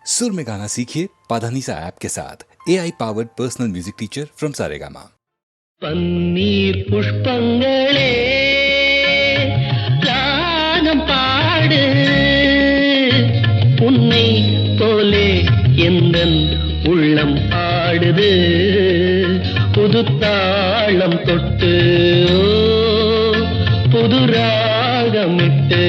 सुर में गाना सीखिए पाधानीसा ऐप के साथ AI powered personal music teacher from Saregama. பன்னீர் புஷ்பங்களே ராகம் பாடு, உன்னை போலே எந்தன் உள்ளம் ஆடுது, புது தாளம் தொட்டு புது ராகமிட்டு.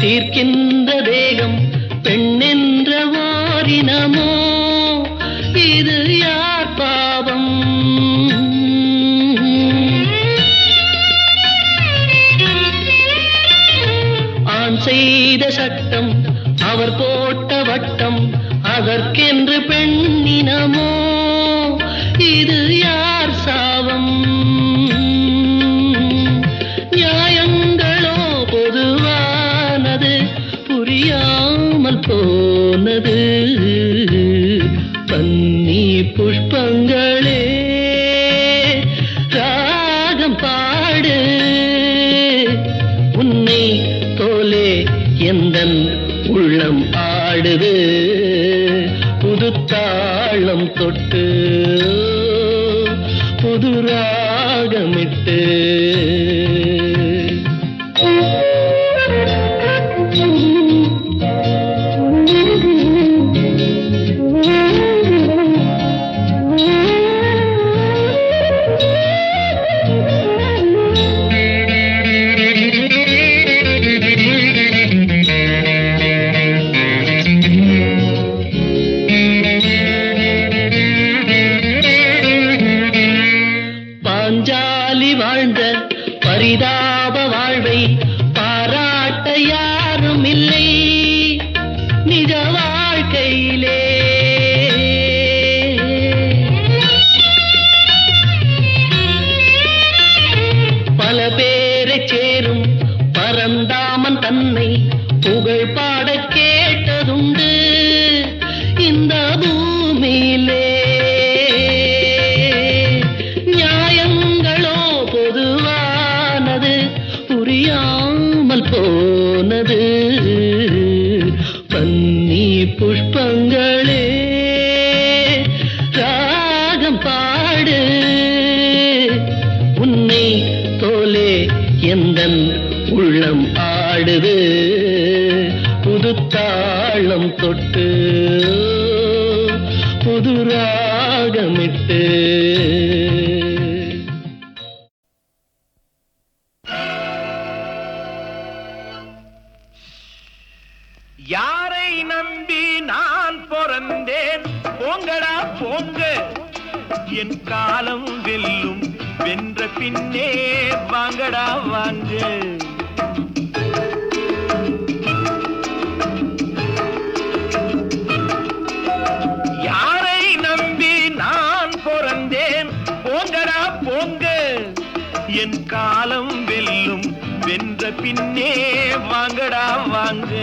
தீர்க்கின்ற தேகம் பெண்ணென்ற வாரினமோ, இது யார் பாவம்? ஆண் செய்த சட்டம், அவர் போட்ட வட்டம், அதற்கென்று பெண்ணினமோ, இது யார் சாபம்? நியாயங்களோ பொதுவானது, புரியாமல் போனது. பன்னீர் புஷ்பங்களே ராகம் பாடு, உன்னை போலே எந்தன் உள்ளம் ஆடுது, புது தாளம் தொட்டு புது ராகமிட்டு. பாஞ்சாலி வாழ்ந்த பரிதாப வாழ்வை பாராட்ட யாரும் இல்லை நிஜ வாழ்க்கையிலே. பல பேரை சேரும் பரந்தாமன் தன்னை புகழ் பாட கேட்டதுண்டு இந்த பூமியிலே. புரியாமல் போனது. பன்னீர் புஷ்பங்களே ராகம் பாடு, உன்னை போலே எந்தன் உள்ளம் ஆடுது, புது தாளம் தொட்டு புது ராகமிட்டு. யாரை நம்பி நான் பிறந்தேன்? போங்கடா போங்க, என் காலம் வெல்லும், வென்ற பின்னே வாங்கடா வாங்க. யாரை நம்பி நான் பிறந்தேன்? போங்கடா போங்க, என் காலம் வெல்லும், வென்ற பின்னே வாங்கடா வாங்க.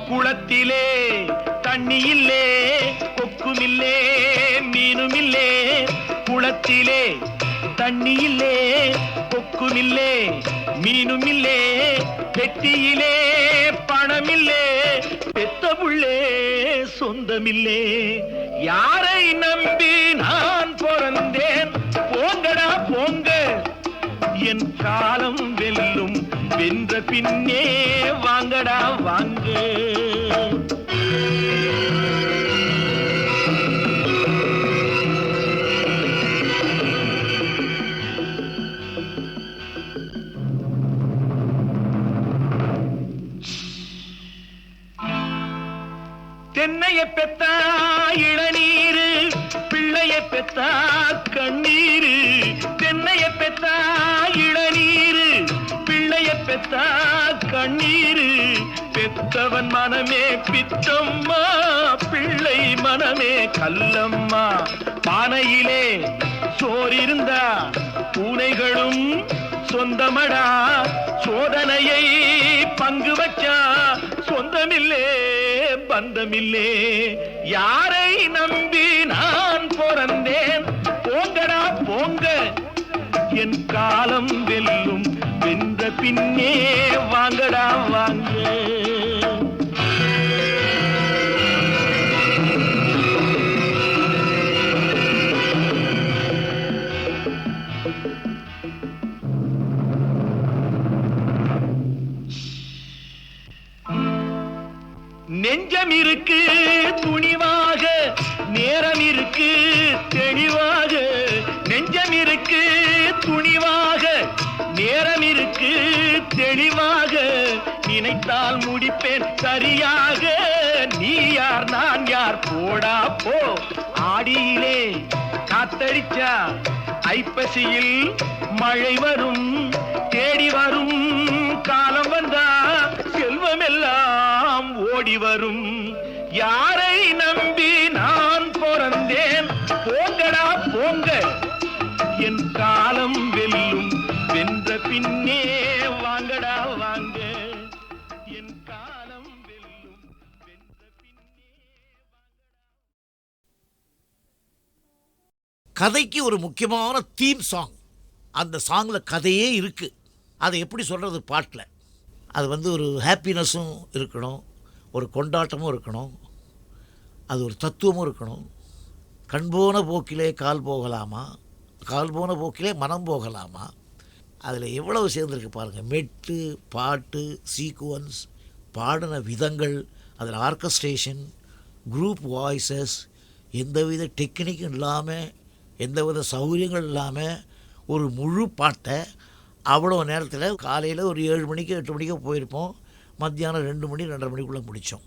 குளத்திலே தண்ணி இல்லே, கொக்குமில்லே, மீனுமில்லே. குளத்திலே தண்ணி இல்லே, கொக்குமில்லே, மீனுமில்லே. பெட்டியிலே பணமில்லே, பெத்த புள்ளே சொந்தமில்லே. யாரை நம்பி நான் பிறந்தேன்? போங்கடா போங்க, என் காலம் வெல்லும், வென்ற பின்னே வாங்கடா வாங்க. தென்னைய பெத்தா இளநீரு, பிள்ளைய பெத்தா கண்ணீரு. தென்னைய பெத்தா இளநீரு, பிள்ளைய பெத்தா கண்ணீரு. பெத்தவன் மனமே பித்தம்மா, பிள்ளை மனமே கல்லம்மா. பானையிலே சோறிருந்தா பூனைகளும் சொந்தமடா, சோதனையை பங்கு வச்சா சொந்தமில்லே பந்தமில்லே. யாரை நம்பி நான் பிறந்தேன், போங்கடா போங்க, என் காலம் வெல்லும், வென்ற பின்னே வாங்கடா வாங்க. நெஞ்சம் இருக்கு துணிவாக, நேரம் இருக்கு தெளிவாக. நெஞ்சம் இருக்கு துணிவாக, நேரம் இருக்கு தெளிவாக. நினைத்தால் முடிப்பேன் சரியாக, நீ யார் நான் யார் போடா போ. ஆடியிலே காத்தடிச்சா ஐப்பசியில் மழை வரும், தேடி வரும் காலம் வந்தா செல்வமெல்லாம் ஓடி வரும். யாரை நம்பி நான் பிறந்தேன், போங்கடா போங்க, என் காலம் வெல்லும், வென்ற பின்னே வாங்கடா வாங்க, என் காலம் வெல்லும், வென்ற பின்னே. கதைக்கு ஒரு முக்கியமான தீம் சாங். அந்த சாங்கில் கதையே இருக்குது. அதை எப்படி சொல்கிறது பாட்டில்? அது ஒரு ஹாப்பினஸும் இருக்கணும், ஒரு கொண்டாட்டமும் இருக்கணும், அது ஒரு தத்துவமும் இருக்கணும். கண் போன போக்கிலே கால் போகலாமா, கால் போன போக்கிலே மனம் போகலாமா. அதில் எவ்வளவு சேர்ந்துருக்கு பாருங்கள். மெட்டு, பாட்டு, சீக்குவன்ஸ், பாடின விதங்கள், அதில் ஆர்கஸ்ட்ரேஷன், குரூப் வாய்ஸஸ், எந்தவித டெக்னிக்கும் இல்லாமல், எந்தவித சௌகரியங்கள் இல்லாமல் ஒரு முழு பாட்டை அவ்வளோ நேரத்தில் காலையில் ஒரு 7 மணிக்கு 8 மணிக்கு போயிருப்போம், மத்தியானம் 2 மணி 2:30 மணிக்குள்ளே முடித்தோம்.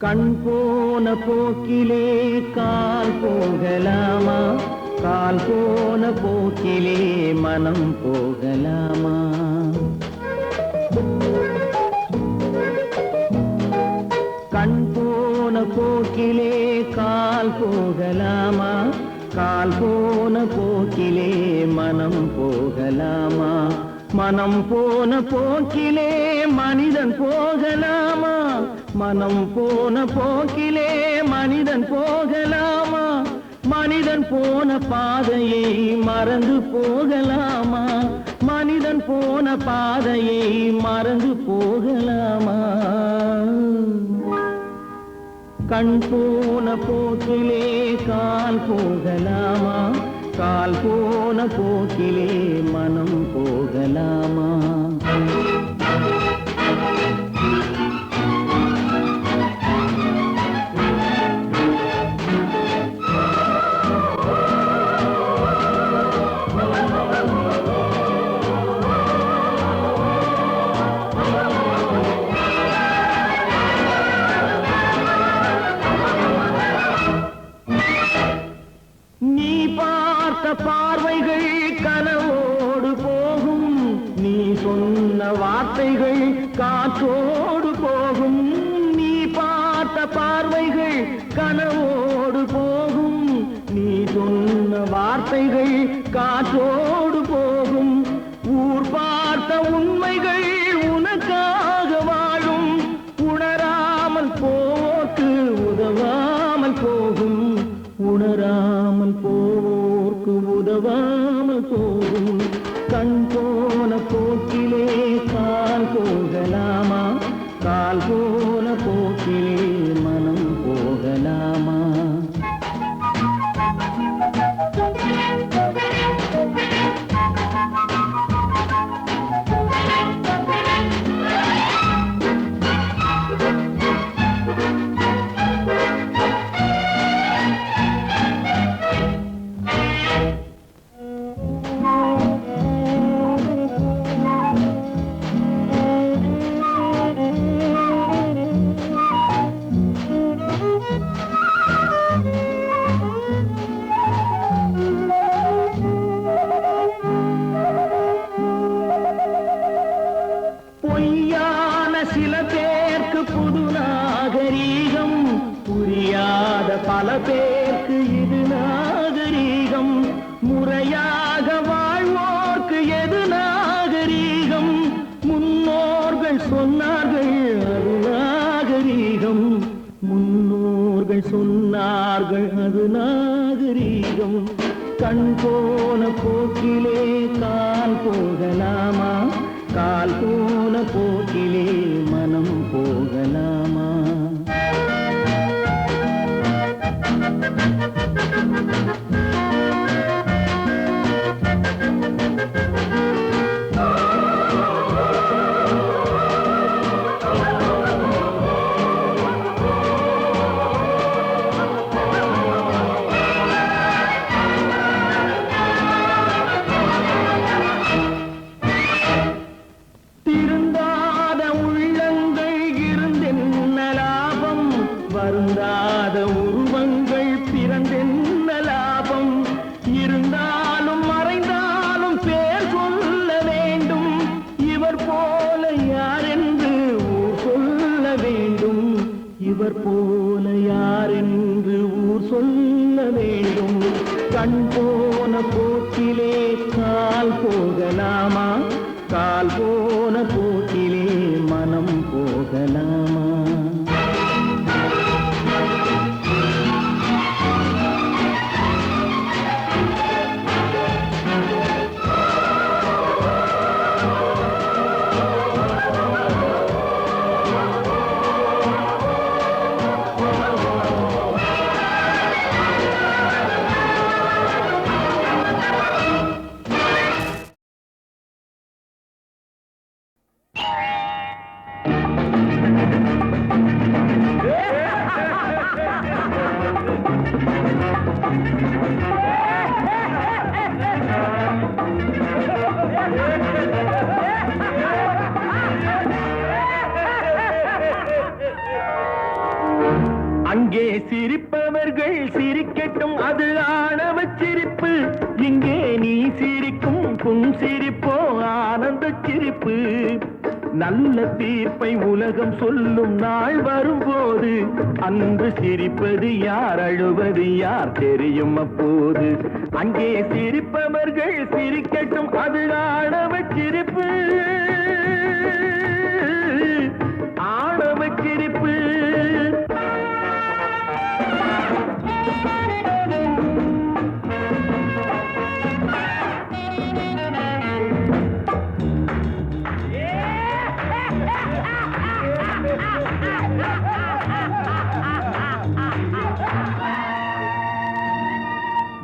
கண் போன போக்கிலே கால் போகலாமா, கால் போன போக்கிலே மனம் போகலாமா. கண் போன போக்கிலே கால் போகலாமா, கால் போன போக்கிலே மனம் போகலாமா. மனம் போன போக்கிலே மனிதன் போகலாமா, மனம் போன போக்கிலே மனிதன் போகலாமா. மனிதன் போன பாதையை மறந்து போகலாமா, மனிதன் போன பாதையை மறந்து போகலாமா. கண் போன போக்கிலே கால் போகலாமா, கால் போன போக்கிலே மனம் போகலாமா. பார்வைகள் கனவோடு போகும், நீ சொன்ன வார்த்தை கனவோடு போகும், நீ சொன்ன வார்த்தைகள் காற்றோடு போகும். ஊர் பார்த்த உண்மைகள் உனக்காக வாழும், உணராமல் போக்கு உதவாமல் போகும், உணராமல் போக்கு உதவாமல் போகும். கண் போன போக்கிலே கால் போகலாமா, கால் போன போக்கிலே மனம் போகலாமா? பொய்யான சில பேருக்கு புது நாகரீகம், புரியாத பல பேருக்கு இது நாகரீகம். முறையாக வாழ்வோர்க்கு எது நாகரீகம்? முன்னோர்கள் சொன்னார்கள் அது நாகரீகம், முன்னோர்கள் சொன்னார்கள் அது நாகரீகம். கண் போன போக்கிலே கால் போகலாமா, கால் போன போக்கிலே மனம் போகலாமா? திருந்தாத உள்ளங்கள் இருந்தென்ன லாபம், வருந்தாத உருவங்கள் பிறந்தென்ன லாபம்? இருந்தாலும் மறைந்தாலும் பேர் சொல்ல வேண்டும், இவர் போல யாரென்று ஊர் சொல்ல வேண்டும், இவர் போல யாரென்று ஊர் சொல்ல வேண்டும். கண் போன போக்கிலே கால் போகலாமா, கால் போன போக்கிலே மனம் போகலாமா? அங்கே சிரிப்பவர்கள் சிரிக்கட்டும், அது ஆணவச் சிரிப்பு. இங்கே நீ சிரிக்கும் புன் சிரிப்போ ஆனந்த சிரிப்பு. நல்ல தீர்ப்பை உலகம் சொல்லும் நாள் வரும்போது, அன்று சிரிப்பது யார் அழுவது யார் தெரியும் அப்போது. அங்கே சிரிப்பவர்கள் சிரிக்கட்டும், அது ஆணவச் சிரிப்பு, ஆணவச் சிரிப்பு.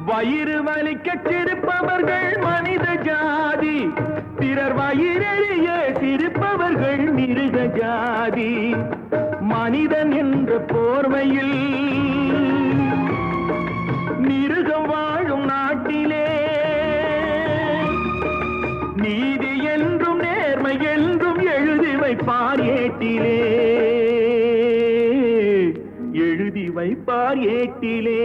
வயிறு வலிக்க சிரிப்பவர்கள் மனித ஜாதி, பிறர் வயிறெறிய சிரிப்பவர்கள் மிருக ஜாதி. மனிதன் என்ற போர்வையில் மிருகம் வாழும் நாட்டிலே, நீதி என்றும் நேர்மை என்றும் எழுதி வைப்பார் ஏட்டிலே, எழுதி வைப்பார் ஏட்டிலே.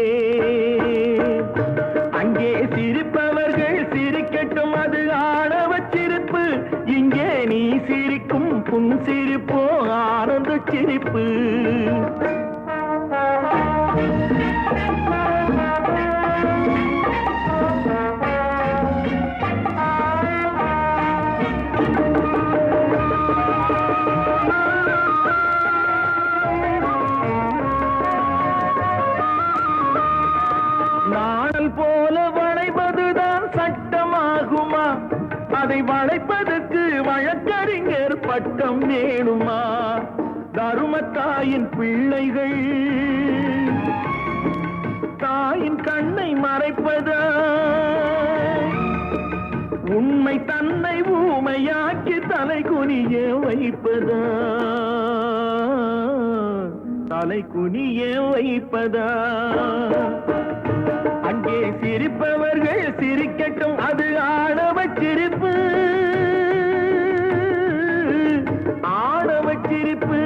அங்கே சிரிப்பவர்கள் சிரிக்கட்டும், அது ஆணவச் சிரிப்பு. இங்கே நீ சிரிக்கும் புன் சிரிப்போ ஆனந்த சிரிப்பு. நாணல் போல வளைவதுதான் சட்டமாகுமா? அதை வளைப்பதற்கு வழக்கறிஞர் பட்டம் வேணுமா? தருமத்தாயின் பிள்ளைகள் தாயின் கண்ணை மறைப்பதா? உண்மை தன்னை ஊமையாக்கி தலை குனிய வைப்பதா? தலை குனிய வைப்பதா? அங்கே சிரிப்பவர்கள் சிரிக்கட்டும், அது ஆணவச் சிரிப்பு, ஆணவச் சிரிப்பு.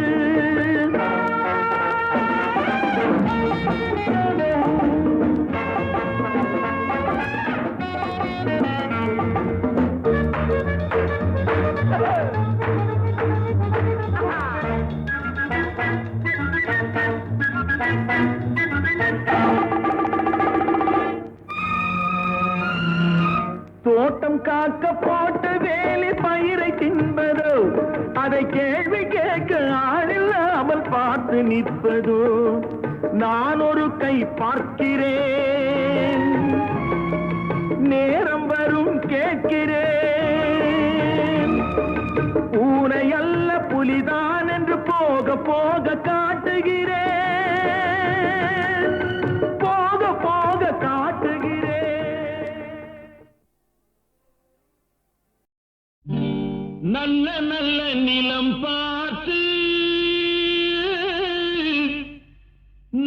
தோட்டம் காக்க போட்ட வேலி பயிரை தின்பதோ? அதை கேள்வி கேட்க ஆளில்லாமல் பார்த்து நிற்பதோ? நான் ஒரு கை பார்க்கிறேன், நேரம் வரும் கேட்கிறேன். பூனை அல்ல புலிதான் என்று போக போக காட்டுகிறேன், போக போக காட்டுகிறேன். நல்ல நல்ல நிலம் பார்த்து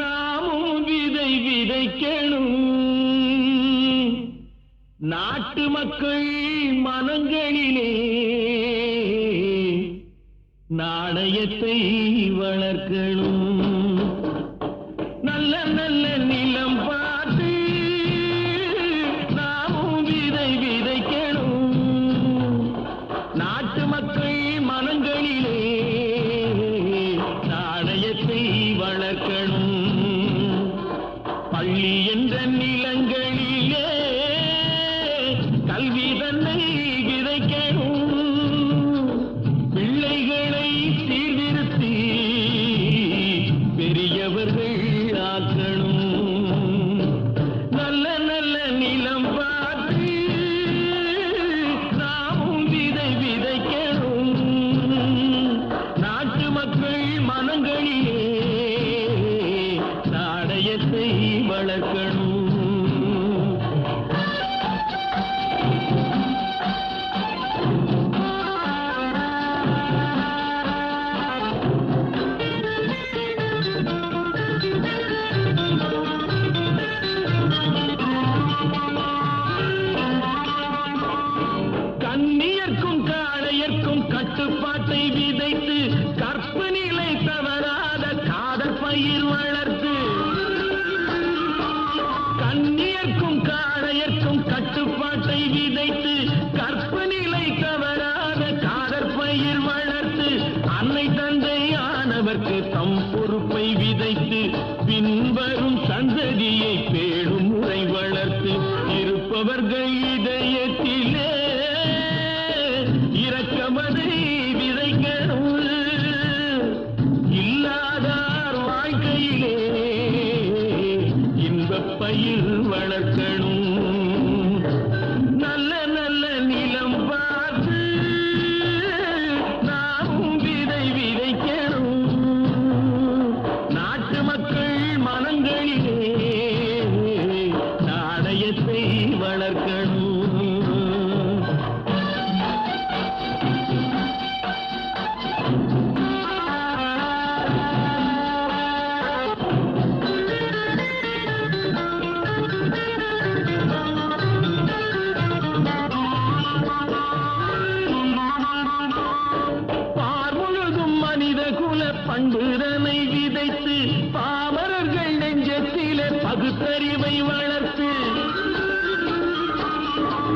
நாமும் விதை விதைக்கணும். நாட்டு மக்கள் மனங்களிலே நாணயத்தை வளர்க்கணும். நல்ல நல்ல நிலம் பார்த்து நாமும் விதை விதைக்கணும். நாட்டு மக்கள் மனங்களிலே நாணயத்தை வளர்க்கணும். பள்ளி என்ற நிலங்களிலே கல்வி தன்னை விதைக்கணும். பிள்ளைகளை சீர்திருத்தி பெரியவர்கள் ஆக்கணும். நல்ல நல்ல நிலம் பார்த்து நாமும் விதை விதைக்கணும். நாட்டு மக்கள் மனங்களிலே நாணயத்தை வளர்க்கணும். கண்ணியர்க்கும் காளையர்க்கும் கட்டுப்பாட்டை விதைத்து கற்பு நிலை தவறாத காதல் பயிர் வளர்த்து. கண்ணியர்க்கும் காளையர்க்கும் கட்டுப்பாட்டை விதைத்து கற்பு நிலை தவறாத காதல் பயிர் வளர்த்து. அன்னை தந்தை ஆனவர்க்கு தம் பொறுப்பை விதைத்து பின்வரும் சந்ததியை பேடும் முறை வளர்த்து. இருப்பவர்கள் இதயத்திலே இரக்கமதை விதைக்கணும். இல்லாதார் வாழ்க்கையிலே இன்பப் பயிர் வளர்க்கணும். நல்ல நல்ல நிலம் பார்த்து நாமும் விதை விதைக்கணும். நாட்டு மக்கள் மனங்களிலே நாணயத்தை வளர்க்கணும். பார்முழுதும் மனித குல பண்புதனை விதைத்து பாமரர்கள் நெஞ்சத்திலே பகுத்தறிவை வளர்த்து.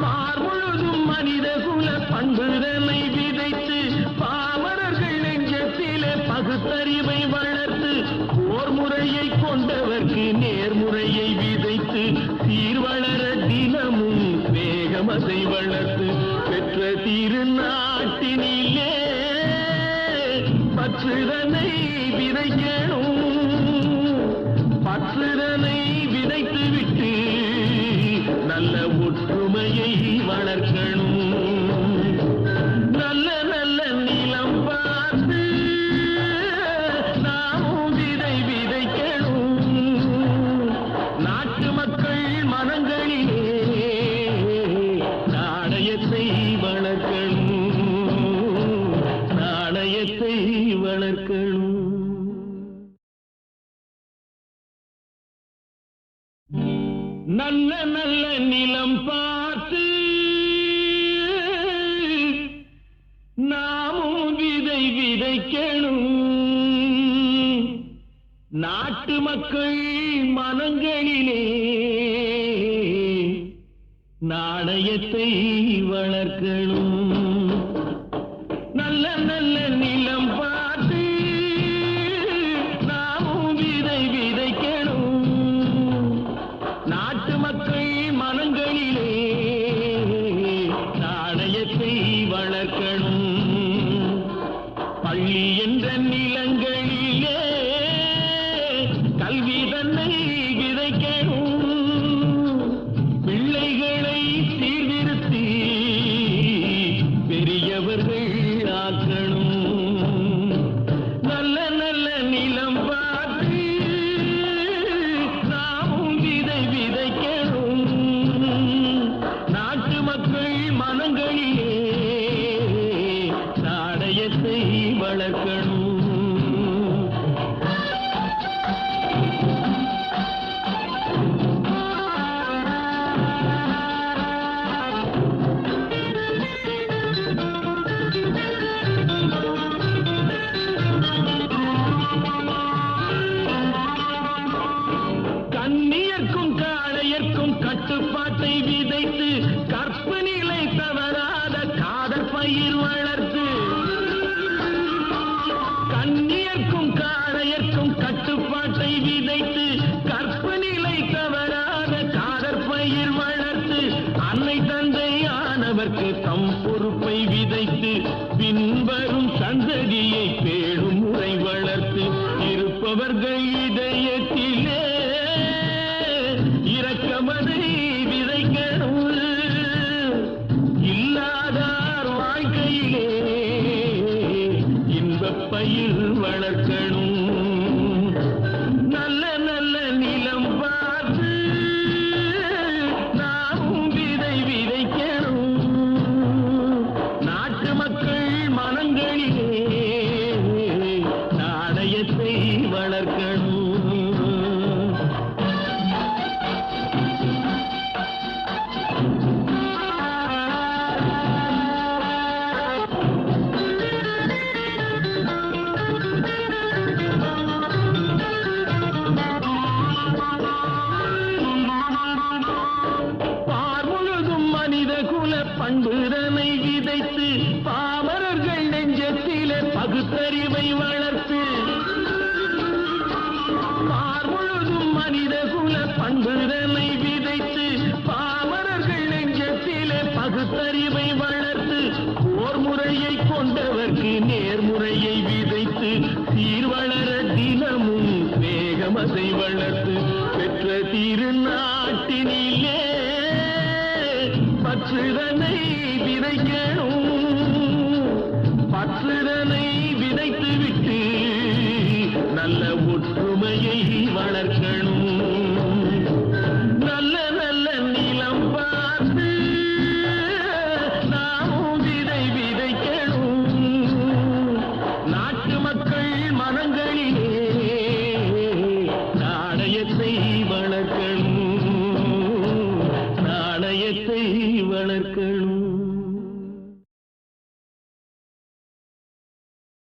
பார்முழுதும் மனித குல பண்புதனை விதைத்து பாமரர்கள் நெஞ்சத்திலே பகுத்தறிவை வளர்த்து. போர் முறையை கொண்டு கொண்டவர்க்கு நேர்முறையை விதைத்து சீர்வளர தினமும் வேகமதை வளர்த்து பெற்ற திருநாட்டினிலே பற்றுதனை விதைக்கணும். பற்றுதனை விதைத்து விட்டு நல்ல ஒற்றுமையை வளர்க்கணும். நல்ல நல்ல நிலம் பார்த்து நாமும் விதை விதைக்கணும். நாட்டு மக்கள் மனங்களிலே நாணயத்தை வளர்க்கணும். நாணயத்தை வளர்க்கணும். நல்ல நல்ல நிலம் பார்த்து நாமும் விதை விதைக்கணும். நாட்டு மக்கள் மனங்களிலே நாணயத்தை வளர்க்கணும். நல்ல நல்ல நிலம் பார்த்து நாமும் விதை விதைக்கணும். நாட்டு மக்கள் மனங்களிலே நாணயத்தை வளர்க்கணும். பள்ளி என்ற நிலங்களிலே கல்வி தன்னை விதைக்கணும். பிள்ளைகளை சீர்திருத்தி பெரியவர்கள் ஆக்கணும். நல்ல நல்ல நிலம் பார்த்து நாமும் விதை விதைக்கணும். நாட்டு மக்கள் மனங்களிலே நாணயத்தை வளர்க்கணும். கண்ணியர்க்கும் காளையர்க்கும் கட்டுப்பாட்டை விதைத்து கற்பு நிலை தவறாத காதற் பயிர் வளர்த்து. கண்ணியர்க்கும் காளையர்க்கும் கட்டுப்பாட்டை விதைத்து கற்பு நிலை தவறாத காதற் பயிர் வளர்த்து. அன்னை தந்தையானவர்க்கு தம் பொறுப்பை விதைத்து பின்வரும் சந்ததியை பேணும் முறை வளர்த்து. இருப்பவர்கள் இதயத்திலே இரக்கமதை விதைக்கணும். இல்லாதார் வாழ்க்கையிலே இன்பப் பயிர் வளர்க்கணும். நல்ல நல்ல நிலம் பார்த்து நாமும் விதை விதைக்கணும். நாட்டு மக்கள் மனங்களிலே நாணயத்தை வளர்க்கணும். பார்முழுதும் மனித குல பண்புதனை விதைத்து பாமரர்கள் நெஞ்சத்திலே பகுத்தறிவை வளர்த்து. பார்முழுதும் மனித குல பண்புதனை விதைத்து பாமரர்கள் நெஞ்சத்திலே பகுத்தறிவை வளர்த்து. போர் முறையை கொண்டவர்க்கு நேர்முறையை விதைத்து சீர்வளர தினமும் வேகமதை வளர்த்து பெற்ற திருநாட்டினிலே பற்றுதனை விதைக்கணும்.